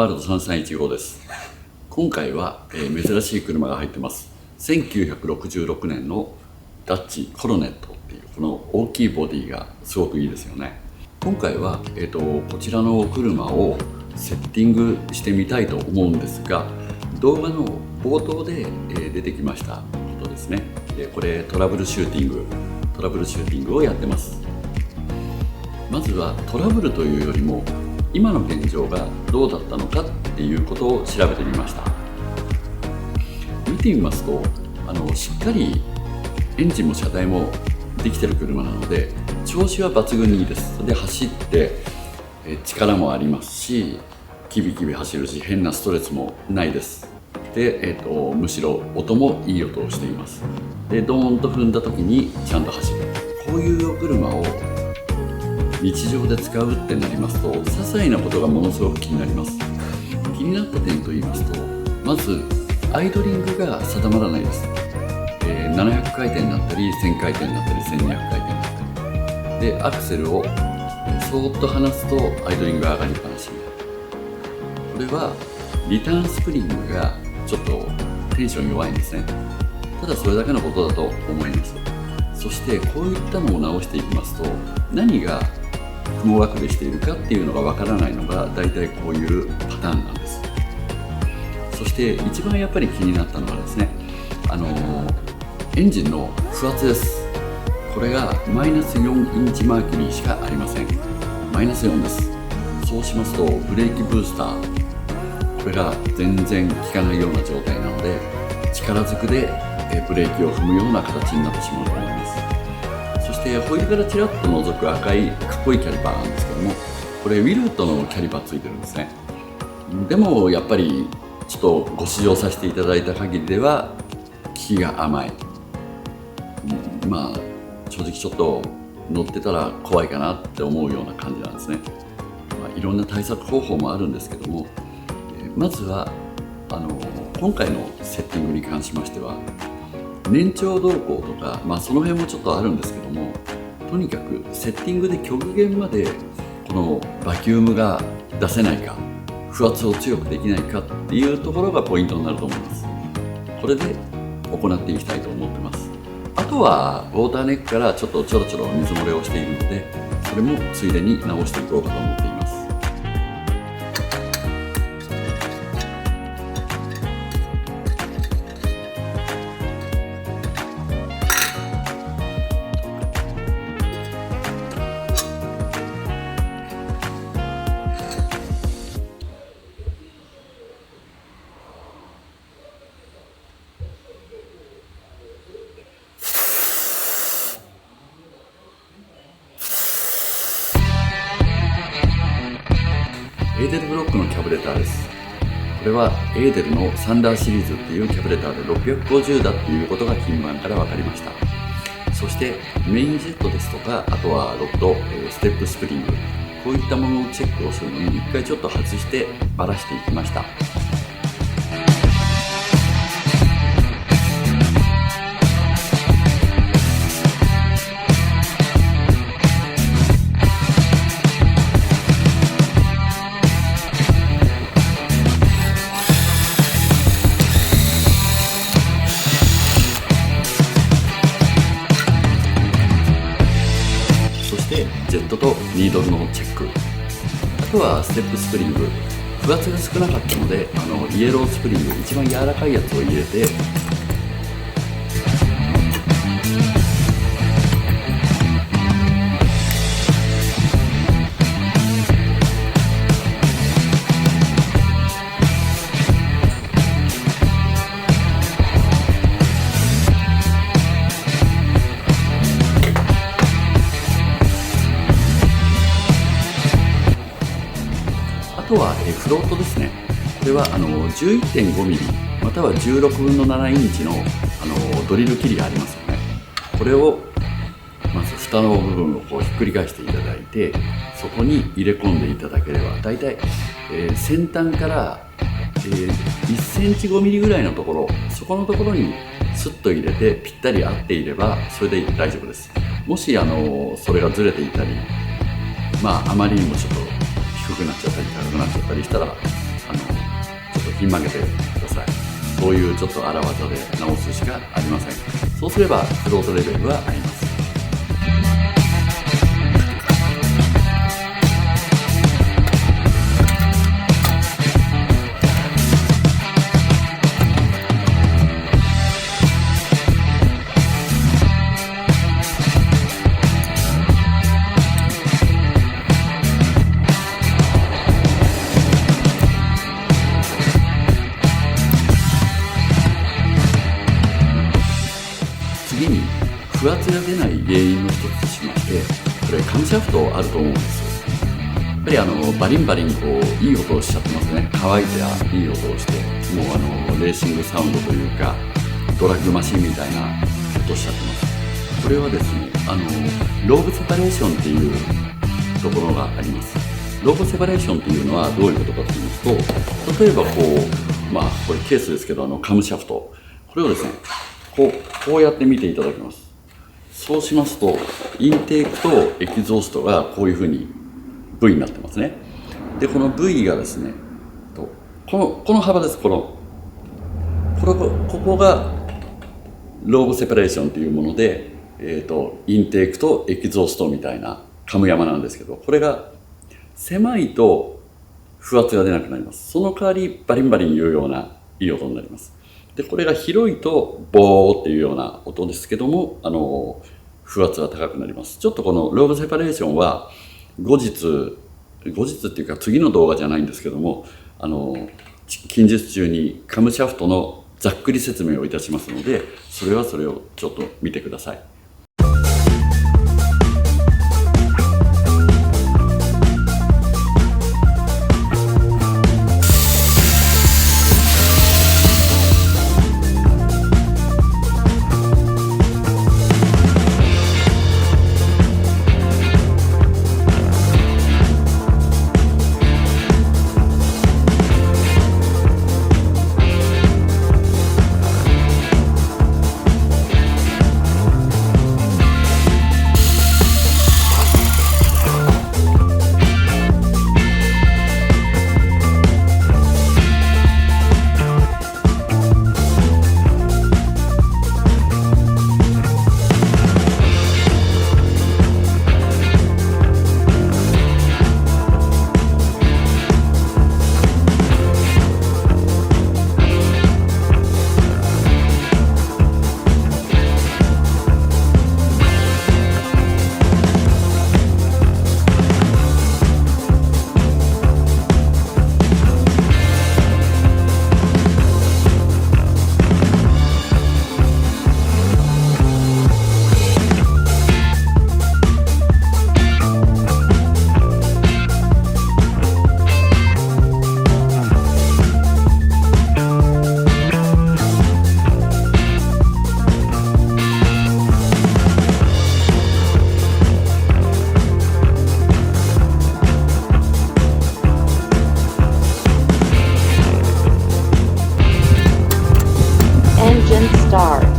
ワールド3315です。今回は、珍しい車が入ってます。1966年のダッチコロネットっていうこの大きいボディがすごくいいですよね。今回は、こちらの車をセッティングしてみたいと思うんですが、動画の冒頭で、出てきましたことですね。これトラブルシューティングをやってます。まずはトラブルというよりも今の現状がどうだったのかっていうことを調べてみました。見てみますとしっかりエンジンも車体もできてる車なので調子は抜群にいいです。で走って力もありますし、キビキビ走るし変なストレスもないです。で、むしろ音もいい音をしています。でドーンと踏んだ時にちゃんと走る、こういうお車を日常で使うってなりますと些細なことがものすごく気になります。気になった点と言いますと、まずアイドリングが定まらないです。700回転になったり1000回転になったり1200回転になったりで、アクセルをそーっと離すとアイドリングが上がりっぱなし。これはリターンスプリングがちょっとテンション弱いんですね。ただそれだけのことだと思います。そしてこういったのを直していきますと、何が雲隠れしているかっていうのがわからないのが大体こういうパターンなんです。そして一番やっぱり気になったのはですね、エンジンの不圧です。これがマイナス4インチマーキュリーしかありません。マイナス4です。そうしますとブレーキブースター、これが全然効かないような状態なので、力ずくでブレーキを踏むような形になってしまうと思います。そしてホイールからちらっと覗く赤いかっこいいキャリパーなんですけども、これウィルットのキャリパーついてるんですね。でもやっぱりちょっとご試乗させていただいた限りでは効きが甘い。まあ正直ちょっと乗ってたら怖いかなって思うような感じなんですね。いろんな対策方法もあるんですけども、まずは今回のセッティングに関しましては燃長動向とか、その辺もちょっとあるんですけども、とにかくセッティングで極限までこのバキュームが出せないか、不圧を強くできないかっていうところがポイントになると思います。これで行っていきたいと思ってます。あとはウォーターネックからちょろちょろ水漏れをしているので、それもついでに直していこうかと思っています。エーデルブロックのキャブレターです。これはエーデルのサンダーシリーズっていうキャブレターで650だっていうことが金盤から分かりました。そしてメインジェットですとか、あとはロッド、ステップスプリング、こういったものをチェックをするのに一回ちょっと外してバラしていきました。ジェットとニードルのチェック、あとはステップスプリング、不圧が少なかったのでイエロースプリング、一番柔らかいやつを入れて、あとはフロートですね。これは11.5 ミリまたは16分の7インチのドリル切りがありますよね。これをまず蓋の部分をこうひっくり返していただいて、そこに入れ込んでいただければ、だいたい先端から1センチ5ミリぐらいのところ、そこのところにスッと入れてぴったり合っていればそれで大丈夫です。もしそれがずれていたり、あまりにもちょっと低くなっちゃったり高くなっちゃったりしたらひん曲げてください。そういうちょっと荒技で直すしかありません。そうすればフロートレベルはあります。次に不圧が出ない原因の一つとしまして、これカムシャフトあると思うんです。やっぱりバリンバリンこういい音をしちゃってますね。乾いたいい音をして、もうレーシングサウンドというかドラッグマシンみたいな音をしちゃってます。これはですね、ローブセパレーションっていうところがあります。ローブセパレーションっていうのはどういうことかというと、例えばこうこれケースですけど、カムシャフト、これをですねこうやって見ていただきます。そうしますとインテークとエキゾーストがこういうふうに V になってますね。でこの V がですね、この幅です。ここがローブセパレーションというもので、インテークとエキゾーストみたいなカム山なんですけど、これが狭いと不圧が出なくなります。その代わりバリンバリン言うようないい音になります。でこれが広いとボーっていうような音ですけども、不圧が高くなります。ちょっとこのローブセパレーションは後日っていうか次の動画じゃないんですけども、近日中にカムシャフトのざっくり説明をいたしますので、それをちょっと見てください。Engine start.1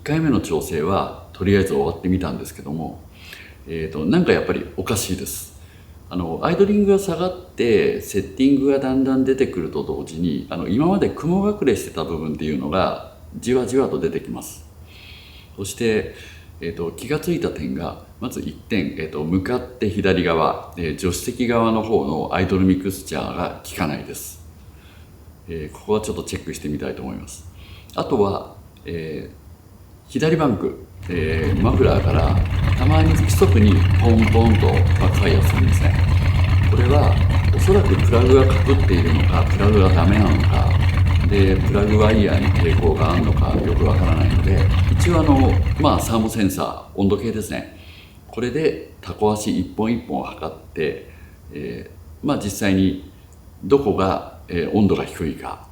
回目の調整はとりあえず終わってみたんですけども、なんかやっぱりおかしいです。アイドリングが下がってセッティングがだんだん出てくると同時に、今まで雲隠れしてた部分っていうのがじわじわと出てきます。そして、気がついた点がまず1点、向かって左側、助手席側の方のアイドルミクスチャーが効かないです。ここはちょっとチェックしてみたいと思います。あとは、左バンク、マフラーからたまに不規則にポンポンとバックファイアするんですね。これはおそらくプラグがかぶっているのか、プラグがダメなのかで、プラグワイヤーに抵抗があるのかよくわからないので、一応サーモセンサー、温度計ですね、これでタコ足一本一本を測って、実際にどこが、温度が低いか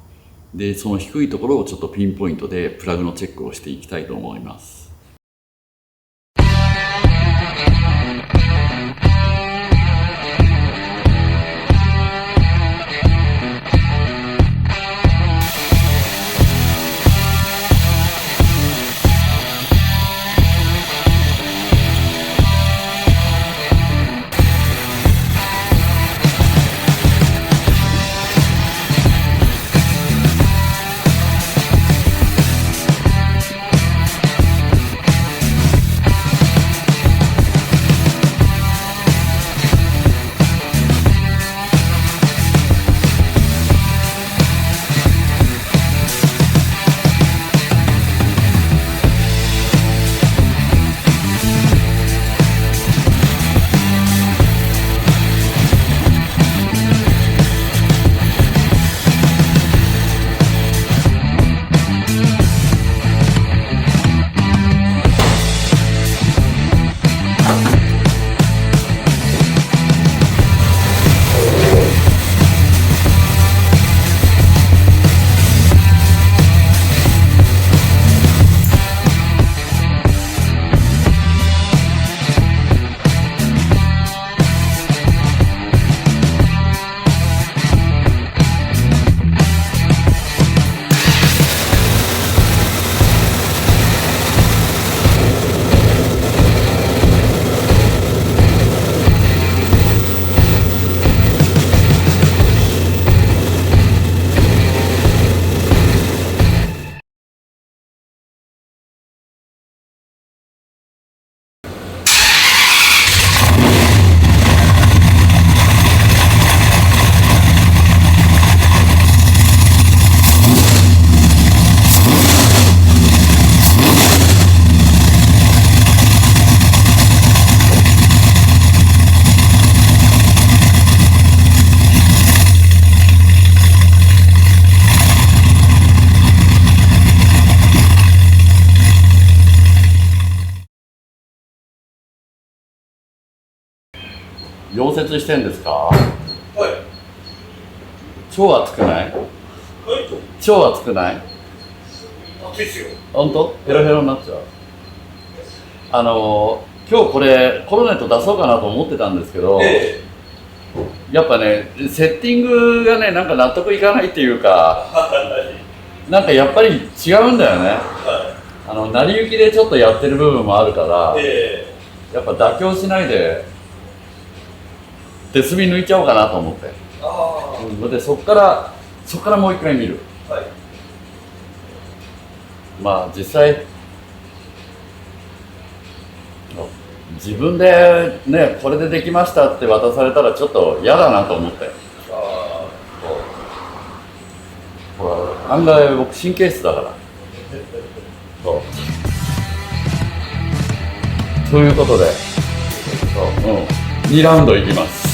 で、その低いところをちょっとピンポイントでプラグのチェックをしていきたいと思います。溶接してんですか？はい。超熱くない？はい。超熱くない？熱いですよ。本当？ヘロヘロになっちゃう。今日これコロネット出そうかなと思ってたんですけど、やっぱねセッティングがねなんか納得いかないっていうか、なんかやっぱり違うんだよね。成り行きでちょっとやってる部分もあるから、やっぱ妥協しないで手すび抜いちゃおうかなと思って。でそっからもう一回見る。はい。まあ実際自分でねこれでできましたって渡されたらちょっと嫌だなと思って。ほら案外僕神経質だからそうということで、2ラウンドいきます。